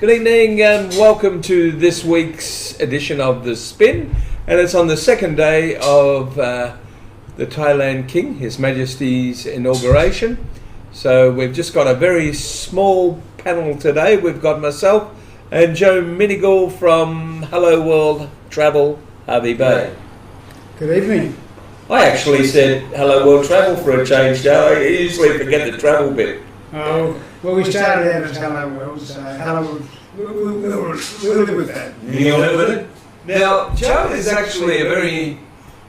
Good evening and welcome to this week's edition of The Spin, and it's on the second day of the Thailand King, His Majesty's inauguration. So we've just got a very small panel today. We've got myself and Joe Minnegal from Helloworld Travel, Harvey Bay. Good evening. I actually said Helloworld Travel for a change, Joe. I usually forget the travel bit. Oh, well, we started out as Helloworld, so Helloworld, we'll live with that. You'll live with it? Now, Joe is actually a very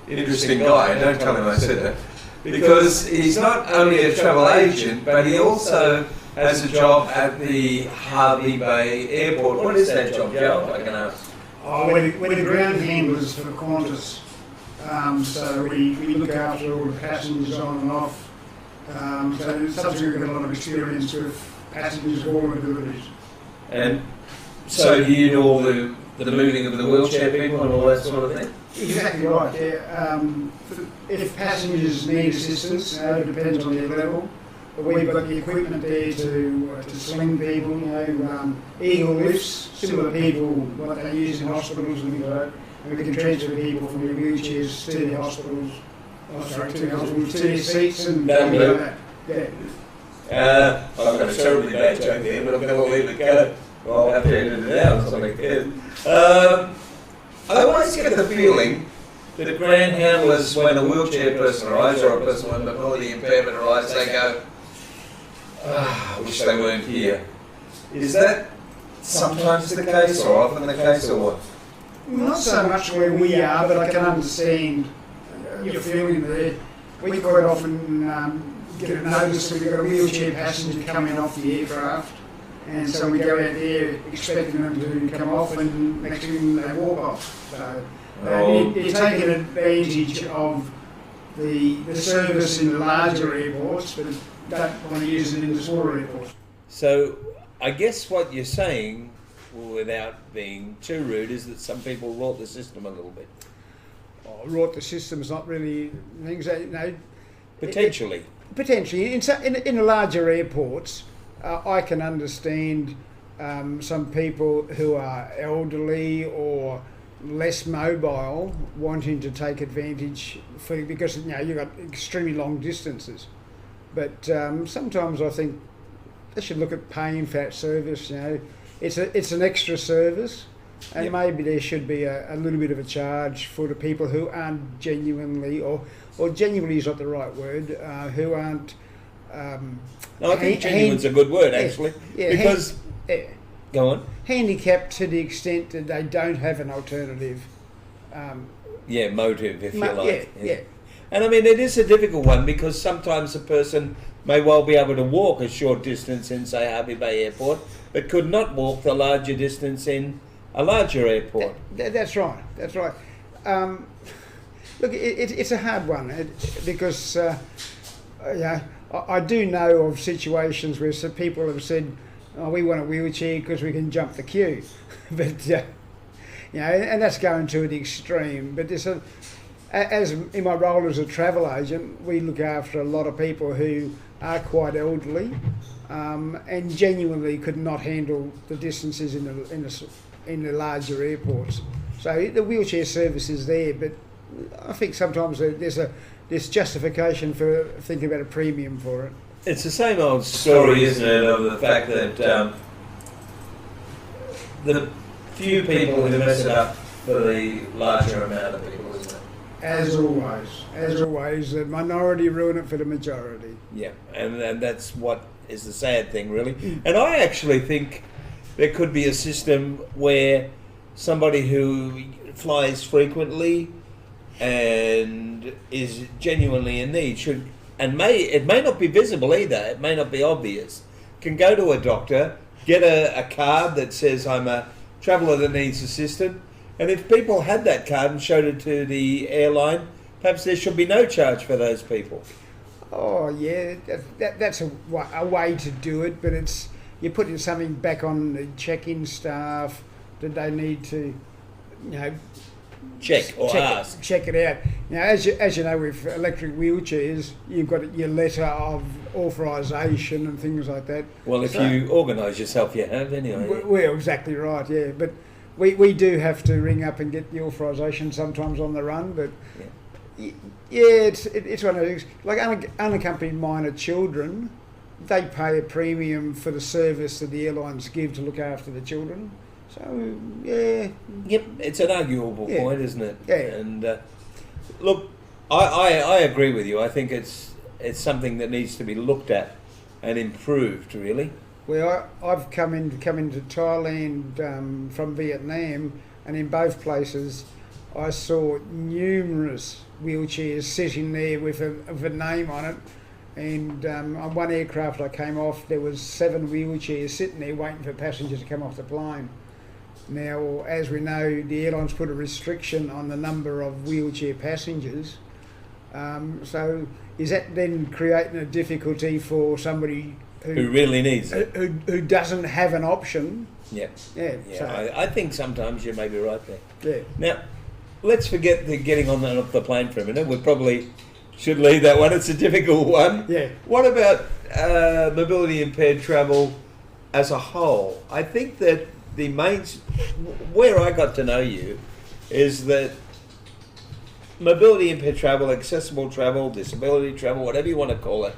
interesting guy. Don't tell him I said that. Because he's not only a travel agent, but he also has a job at the Harvey Bay Airport. What is that job, Joe, if I can ask? Oh, we're the ground handlers for Qantas. So we look after all the passengers on and off. So subsequently we've got a lot of experience with passengers of all abilities. And so you do all the moving of the wheelchair people and all that sort of thing? Exactly right, yeah. If passengers need assistance, it depends on their level. But we've got the equipment there to sling people, eagle lifts, similar people, what they use in hospitals and things like that. And we can transfer people from their wheelchairs to the hospitals. To their seats and things like that. Yeah. I've got a terribly bad joke there, but I'm going to leave it go. I'll have to edit it out or something. I always get the feeling that grand handlers, when a wheelchair person arrives or a person with mobility impairment arrives, they go, I wish they weren't here. Is that sometimes the case or often the case or what? Not so much where we are, but I can understand your feeling there. We quite often get a notice that we've got a wheelchair passenger coming off the aircraft, and so we go out there expecting them to come off, and next thing they walk off. So they're taking advantage of the service in the larger airports, but don't want to use it in the smaller airports. So I guess what you're saying, without being too rude, is that some people rot the system a little bit. Rot the system's not really things that, Potentially. Potentially. In the larger airports, I can understand some people who are elderly or less mobile wanting to take advantage because you've got extremely long distances. But sometimes I think they should look at paying for that service. It's an extra service. And maybe there should be a little bit of a charge for the people who aren't genuinely, or genuinely is not the right word, who aren't... No, I think genuine's a good word, actually. Because... Go on. Handicapped to the extent that they don't have an alternative... motive, if you like. Yeah. And I mean, it is a difficult one because sometimes a person may well be able to walk a short distance in, say, Harvey Bay Airport, but could not walk the larger distance in a larger airport. That's right. Look, it's a hard one because I do know of situations where some people have said, we want a wheelchair because we can jump the queue. But, and that's going to an extreme. But as in my role as a travel agent, we look after a lot of people who are quite elderly and genuinely could not handle the distances in the larger airports. So the wheelchair service is there, but I think sometimes there's justification for thinking about a premium for it. It's the same old story, isn't it, of the fact that the few people who mess it up for the larger amount of people, isn't it? As always, the minority ruin it for the majority. Yeah, and that's what is the sad thing, really. And I actually think there could be a system where somebody who flies frequently and is genuinely in need should, and it may not be visible either, it may not be obvious, can go to a doctor, get a card that says I'm a traveller that needs assistance, and if people had that card and showed it to the airline, perhaps there should be no charge for those people. Oh yeah, that's a way to do it, but you're putting something back on the check-in staff that they need to, check or ask. Check it out. Now, as you know, with electric wheelchairs, you've got your letter of authorisation and things like that. Well, if you organise yourself, you have anyway. Well, exactly right, yeah. But we do have to ring up and get the authorisation sometimes on the run, but it's one of those, like unaccompanied minor children, they pay a premium for the service that the airlines give to look after the children. So, yeah. Yep, it's an arguable point, isn't it? Yeah. And look, I agree with you. I think it's something that needs to be looked at and improved, really. Well, I've come into Thailand from Vietnam, and in both places I saw numerous wheelchairs sitting there with a name on it. And on one aircraft I came off, there was 7 wheelchairs sitting there waiting for passengers to come off the plane. Now, as we know, the airlines put a restriction on the number of wheelchair passengers. So is that then creating a difficulty for somebody who really needs it? Who doesn't have an option? Yeah. Yeah. So I think sometimes you may be right there. Yeah. Now, let's forget the getting on the plane for a minute. We probably should leave that one. It's a difficult one. Yeah. What about mobility impaired travel as a whole? I think that the main, where I got to know you, is that mobility impaired travel, accessible travel, disability travel, whatever you want to call it,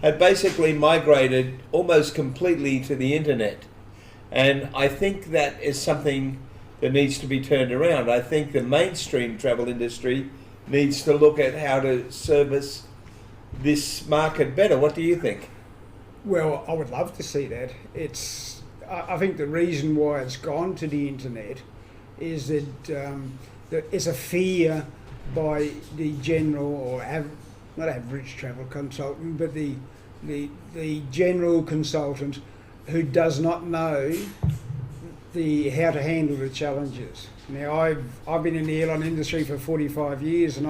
had basically migrated almost completely to the internet. And I think that is something that needs to be turned around. I think the mainstream travel industry needs to look at how to service this market better. What do you think? Well, I would love to see that. I think the reason why it's gone to the internet is that it's a fear by the general or not average travel consultant, but the general consultant who does not know how to handle the challenges. Now, I've been in the airline industry for 45 years, and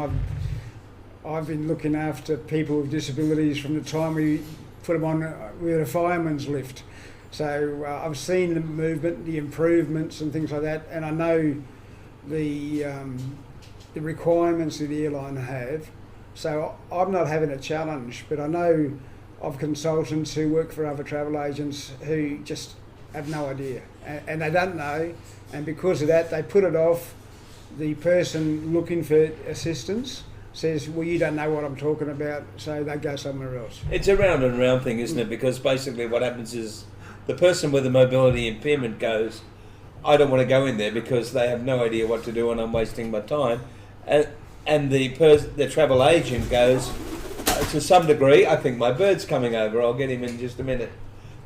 I've been looking after people with disabilities from the time we put them on with a fireman's lift. So I've seen the movement, the improvements and things like that, and I know the requirements that the airline have. So I'm not having a challenge, but I know of consultants who work for other travel agents who just have no idea, and they don't know, and because of that they put it off. The person looking for assistance says, well, you don't know what I'm talking about, so they go somewhere else. It's a round and round thing, isn't it? Because basically what happens is the person with a mobility impairment goes, I don't want to go in there because they have no idea what to do and I'm wasting my time. And the travel agent goes, to some degree, I think my bird's coming over, I'll get him in just a minute.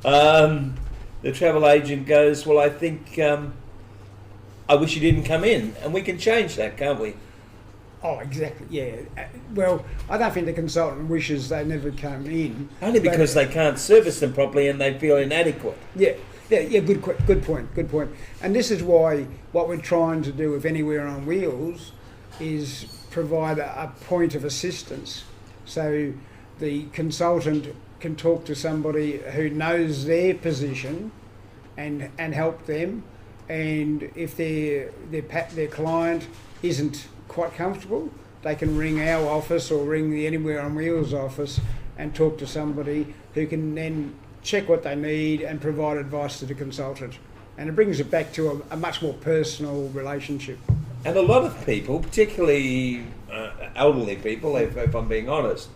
The travel agent goes, well, I think I wish you didn't come in. And we can change that, can't we? Oh, exactly, yeah. Well, I don't think the consultant wishes they never come in. Only because they can't service them properly and they feel inadequate. Yeah, good point. And this is why what we're trying to do with Anywhere on Wheels is provide a point of assistance. So the consultant can talk to somebody who knows their position and help them. And if their client isn't quite comfortable, they can ring our office or ring the Anywhere on Wheels office and talk to somebody who can then check what they need and provide advice to the consultant. And it brings it back to a much more personal relationship. And a lot of people, particularly elderly people, if I'm being honest,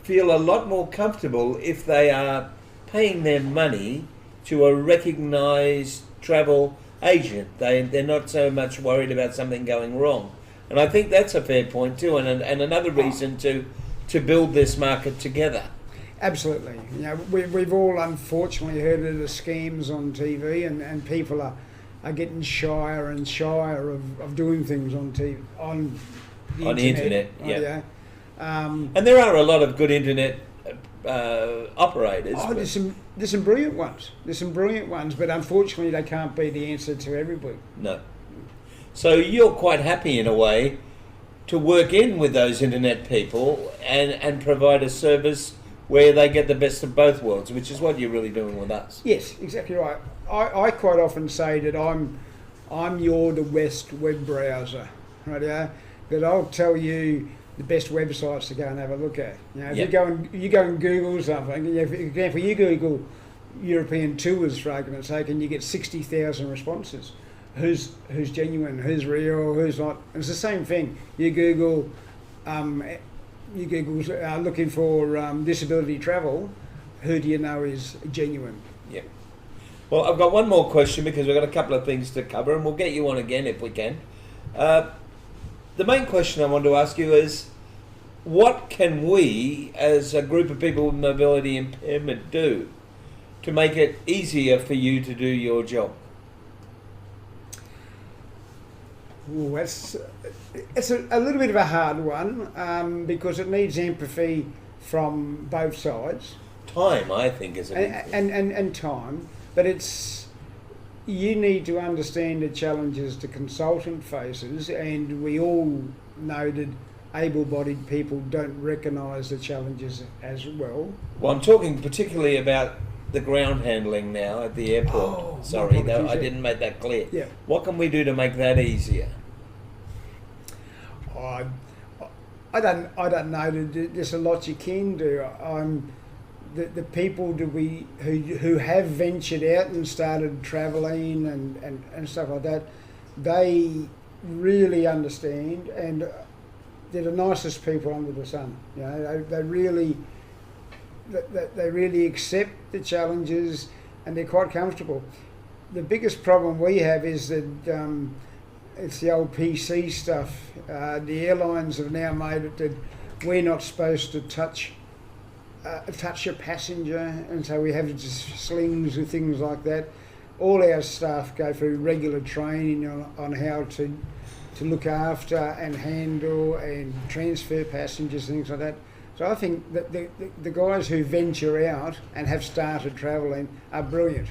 feel a lot more comfortable if they are paying their money to a recognised travel agent. They're not so much worried about something going wrong. And I think that's a fair point too, and another reason to build this market together. Absolutely. You know, we've all unfortunately heard of the scams on TV, and people are getting shyer and shyer of doing things on TV, on the internet. Yeah. And there are a lot of good internet operators. Oh, there's some brilliant ones. But unfortunately they can't be the answer to everybody. No. So you're quite happy in a way to work in with those internet people and provide a service where they get the best of both worlds, which is what you're really doing with us. Yes, exactly right. I quite often say that I'm the West web browser. right? Yeah, that I'll tell you the best websites to go and have a look at. You know, if you go and Google something, for example, you Google European tours for argument's sake, and you get 60,000 responses. Who's genuine? Who's real? Who's not? And it's the same thing. You Google looking for disability travel. Who do you know is genuine? Yeah. Well, I've got one more question because we've got a couple of things to cover, and we'll get you on again if we can. The main question I want to ask you is, what can we, as a group of people with mobility impairment, do to make it easier for you to do your job? Ooh, it's a little bit of a hard one because it needs empathy from both sides. Time, I think, is a big thing. And time, but you need to understand the challenges the consultant faces, and we all know that able-bodied people don't recognise the challenges as well. Well, I'm talking particularly about the ground handling now at the airport. Oh, sorry, no, I didn't make that clear. Yeah. What can we do to make that easier? I don't know. There's a lot you can do. The people who have ventured out and started travelling and stuff like that, they really understand, and they're the nicest people under the sun. You know, they really accept the challenges, and they're quite comfortable. The biggest problem we have is that it's the old PC stuff. The airlines have now made it that we're not supposed to touch a passenger, and so we have just slings and things like that. All our staff go through regular training on how to look after and handle and transfer passengers, things like that. So I think that the guys who venture out and have started travelling are brilliant.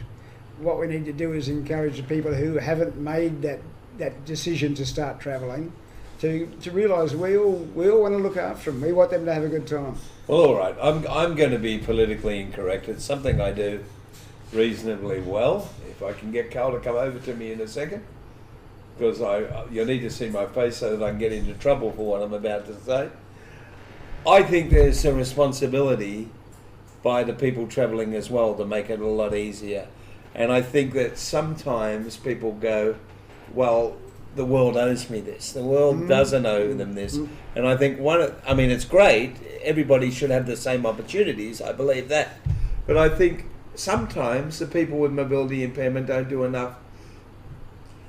What we need to do is encourage the people who haven't made that decision to start travelling to realise we all want to look after them. We want them to have a good time. Well, all right. I'm going to be politically incorrect. It's something I do reasonably well. If I can get Carl to come over to me in a second, because you'll need to see my face so that I can get into trouble for what I'm about to say. I think there's a responsibility by the people travelling as well to make it a lot easier. And I think that sometimes people go, well, the world owes me this. The world doesn't owe them this. And I think it's great. Everybody should have the same opportunities. I believe that. But I think sometimes the people with mobility impairment don't do enough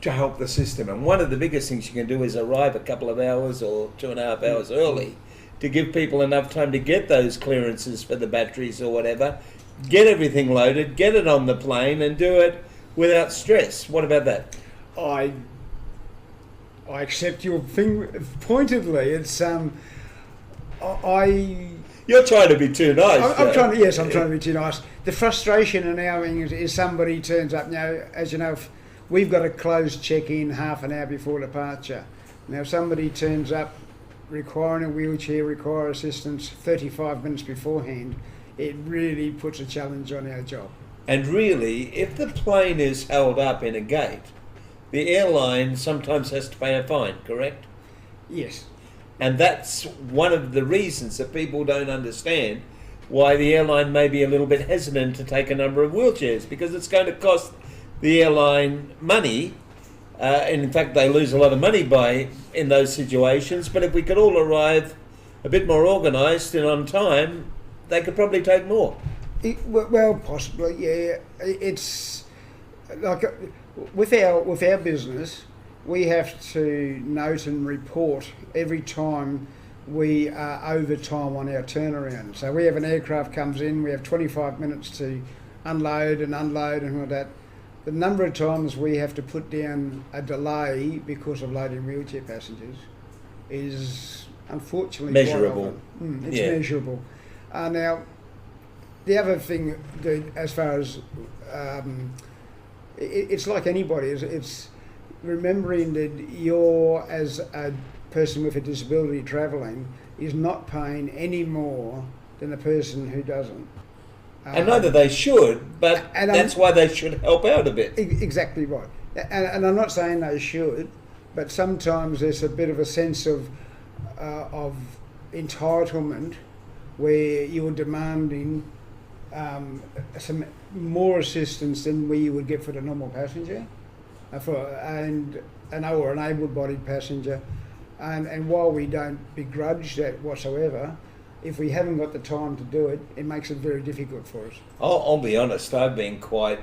to help the system. And one of the biggest things you can do is arrive a couple of hours or 2.5 hours early to give people enough time to get those clearances for the batteries or whatever, get everything loaded, get it on the plane, and do it without stress. What about that? I accept your thing pointedly. It's You're trying to be too nice. I'm trying to be too nice. The frustration in our thing is somebody turns up. Now, as you know, we've got a closed check-in half an hour before departure. Now, if somebody turns up requiring a wheelchair, require assistance 35 minutes beforehand, it really puts a challenge on our job. And really, if the plane is held up in a gate, the airline sometimes has to pay a fine, correct? Yes. And that's one of the reasons that people don't understand why the airline may be a little bit hesitant to take a number of wheelchairs, because it's going to cost the airline money. And in fact, they lose a lot of money in those situations. But if we could all arrive a bit more organised and on time, they could probably take more. Well, possibly, yeah. It's like with our business, we have to note and report every time we are over time on our turnaround. So we have an aircraft comes in, we have 25 minutes to unload and all that. The number of times we have to put down a delay because of loading wheelchair passengers is unfortunately measurable. It's measurable. Now, the other thing, as far as it's like anybody, it's remembering that you're, as a person with a disability travelling, is not paying any more than the person who doesn't. And neither they should, but that's why they should help out a bit. Exactly right. And I'm not saying they should, but sometimes there's a bit of a sense of entitlement where you're demanding some more assistance than where you would get for the normal passenger, or an able-bodied passenger. And while we don't begrudge that whatsoever, if we haven't got the time to do it, it makes it very difficult for us. I'll be honest, I've been quite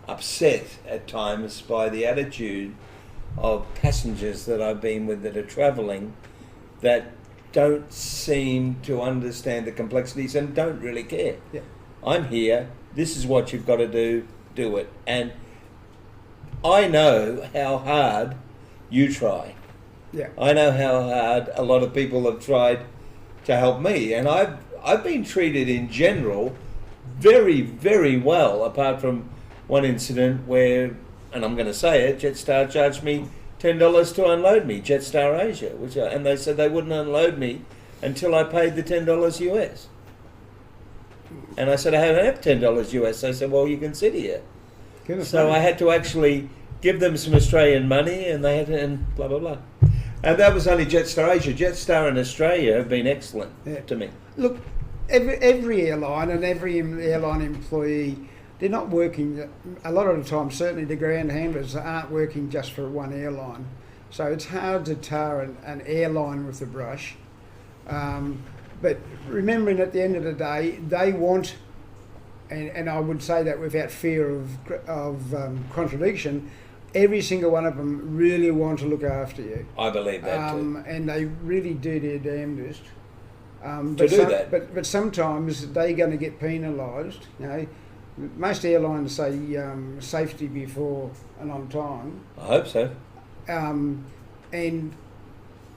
upset at times by the attitude of passengers that I've been with that are travelling that don't seem to understand the complexities and don't really care. Yeah. I'm here, this is what you've got to do it. And I know how hard you try. Yeah. I know how hard a lot of people have tried to help me, and I've been treated in general very, very well, apart from one incident where, and I'm going to say it, Jetstar charged me $10 to unload me, Jetstar Asia, and they said they wouldn't unload me until I paid the $10 US. And I said, I don't have $10 US. They said, well, you can sit here. So I had to actually give them some Australian money, and they had to, and blah, blah, blah. And that was only Jetstar Asia. Jetstar in Australia have been excellent to me. Look, every airline and every airline employee, they're not working, a lot of the time, certainly the ground handlers aren't working just for one airline. So it's hard to tar an airline with a brush. But remembering at the end of the day, they want, and I would say that without fear of contradiction, every single one of them really want to look after you. I believe that too. And they really do their damnedest. But sometimes they're going to get penalised. You know, most airlines say safety before and on time. I hope so. And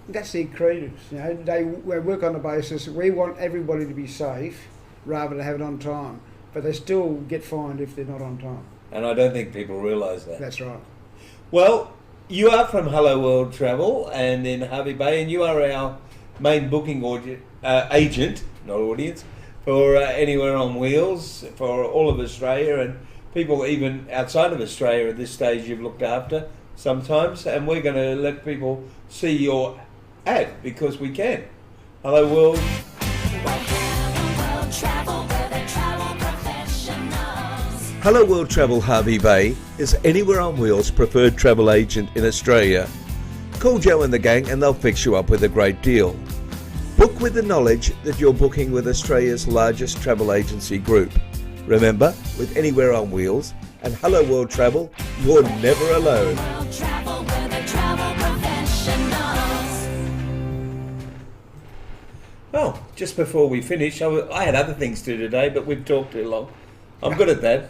that's their credence. You know, they work on the basis we want everybody to be safe rather than have it on time. But they still get fined if they're not on time. And I don't think people realise that. That's right. Well, you are from Helloworld Travel and in Hervey Bay, and you are our main booking agent, not audience, for Anywhere on Wheels, for all of Australia, and people even outside of Australia at this stage you've looked after sometimes, and we're going to let people see your ad because we can. Hello World. Helloworld Travel Hervey Bay is Anywhere on Wheels' preferred travel agent in Australia. Call Joe and the gang and they'll fix you up with a great deal. Book with the knowledge that you're booking with Australia's largest travel agency group. Remember, with Anywhere on Wheels and Helloworld Travel, you're never alone. Oh, just before we finish, I had other things to do today, but we've talked too long. I'm good at that.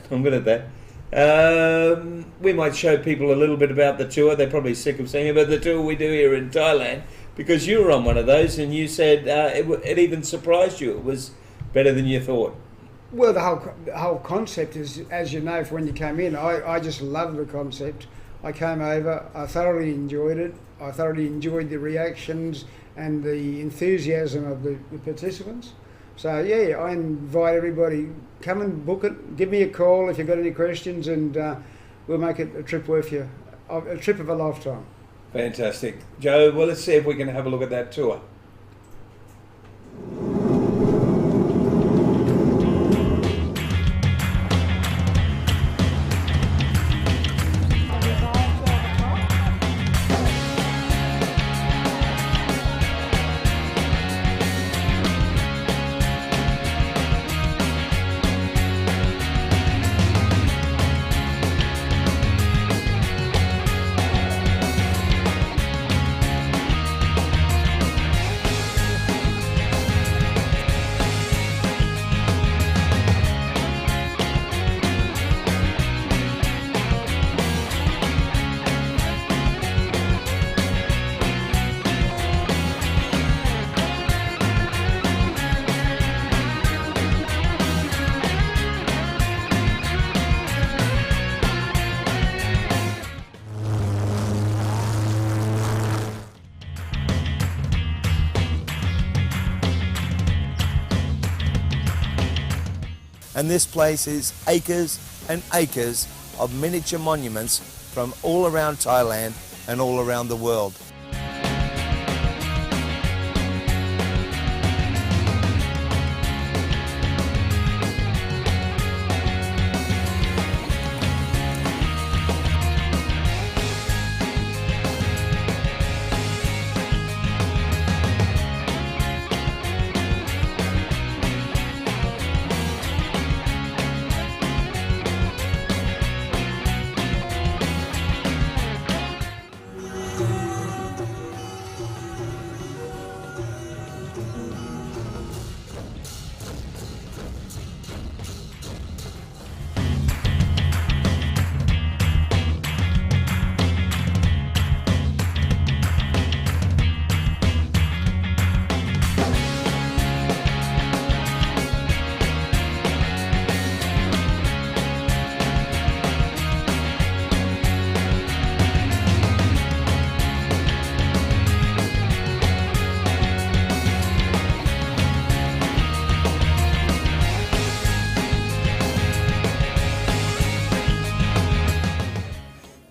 We might show people a little bit about the tour. They're probably sick of seeing it, but the tour we do here in Thailand, because you were on one of those and you said it even surprised you. It was better than you thought. Well, the whole concept is, as you know, when you came in, I just loved the concept. I came over, I thoroughly enjoyed it. I thoroughly enjoyed the reactions and the enthusiasm of the participants. So yeah, I invite everybody, come and book it, give me a call if you've got any questions, and we'll make it a trip worth you, a trip of a lifetime. Fantastic. Joe, well, let's see if we can have a look at that tour. And this place is acres and acres of miniature monuments from all around Thailand and all around the world.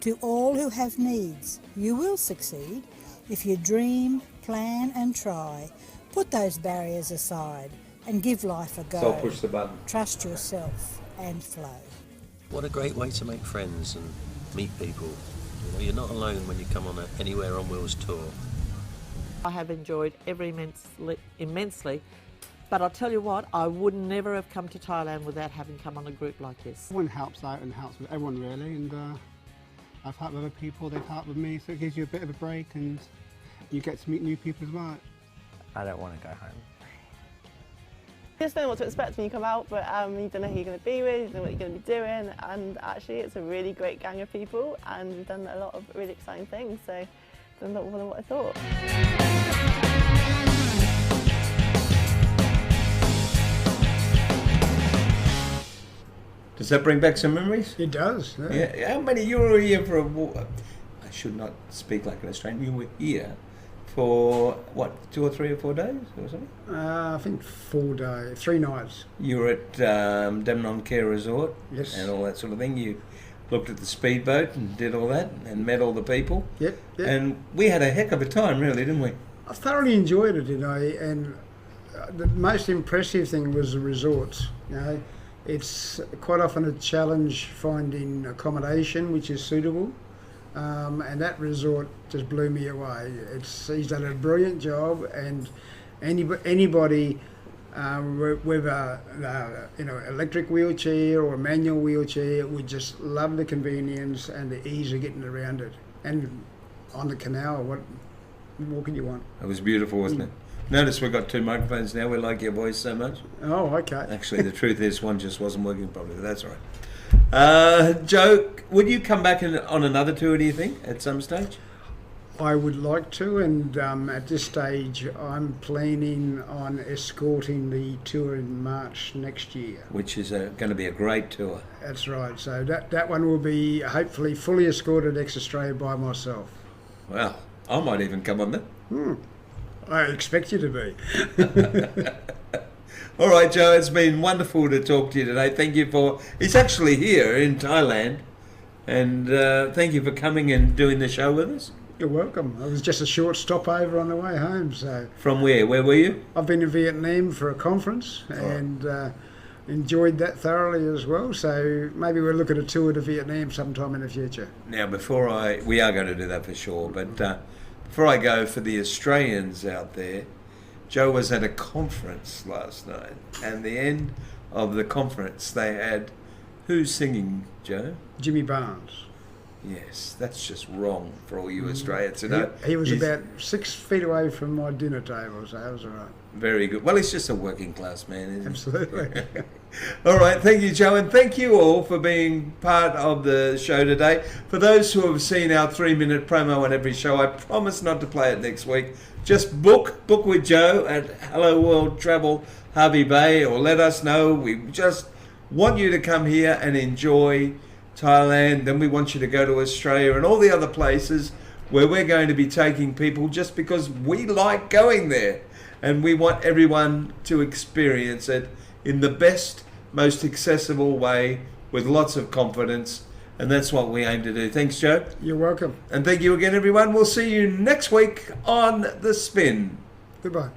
To all who have needs, you will succeed if you dream, plan and try. Put those barriers aside and give life a go. So I'll push the button. Trust yourself and flow. What a great way to make friends and meet people. You know, you're not alone when you come on a Anywhere on Wheels tour. I have enjoyed immensely, but I'll tell you what, I would never have come to Thailand without having come on a group like this. Everyone helps out and helps with everyone really, and I've helped other people, they've helped with me, so it gives you a bit of a break and you get to meet new people as well. I don't want to go home. You just don't know what to expect when you come out, but you don't know who you're going to be with, you don't know what you're going to be doing, and actually it's a really great gang of people and we've done a lot of really exciting things, so I've done a lot more than what I thought. Does that bring back some memories? It does. Yeah. How many? You were here for I should not speak like an Australian. You were here for what, 2 or 3 or 4 days or something? I think 4 days, 3 nights. You were at Damnon Care Resort, Yes. and all that sort of thing. You looked at the speedboat and did all that and met all the people. Yep. And we had a heck of a time, really, didn't we? I thoroughly enjoyed it, and the most impressive thing was the resorts. It's quite often a challenge finding accommodation which is suitable, and that resort just blew me away. He's done a brilliant job, and anybody with a electric wheelchair or a manual wheelchair would just love the convenience and the ease of getting around it. And on the canal, what more can you want? It was beautiful, wasn't it? Notice we've got 2 microphones now. We like your voice so much. Oh, okay. Actually, the truth is one just wasn't working properly. That's all right. Joe, would you come back on another tour, do you think, at some stage? I would like to, and at this stage I'm planning on escorting the tour in March next year. Which is going to be a great tour. That's right. So that one will be hopefully fully escorted ex-Australia by myself. Well, I might even come on that. I expect you to be. All right, Joe, it's been wonderful to talk to you today. Thank you for... He's actually here in Thailand, and thank you for coming and doing the show with us. You're welcome. It was just a short stopover on the way home. So From where? Where were you? I've been in Vietnam for a conference and enjoyed that thoroughly as well. So maybe we'll look at a tour to Vietnam sometime in the future. Now, we are going to do that for sure, but before I go, for the Australians out there, Joe was at a conference last night, and the end of the conference they had, who's singing, Joe? Jimmy Barnes. Yes, that's just wrong for all you Australians. You know, He was about 6 feet away from my dinner table, so that was all right. Very good. Well, he's just a working class man, isn't he? Absolutely. All right, thank you, Joe, and thank you all for being part of the show today. For those who have seen our 3-minute promo on every show, I promise not to play it next week. Just book with Joe at Helloworld Travel Harvey Bay, or let us know. We just want you to come here and enjoy Thailand. Then we want you to go to Australia and all the other places where we're going to be taking people just because we like going there. And we want everyone to experience it in the best, most accessible way with lots of confidence And that's what we aim to do. Thanks, Joe. You're welcome. And thank you again, everyone. We'll see you next week on The Spin. Goodbye.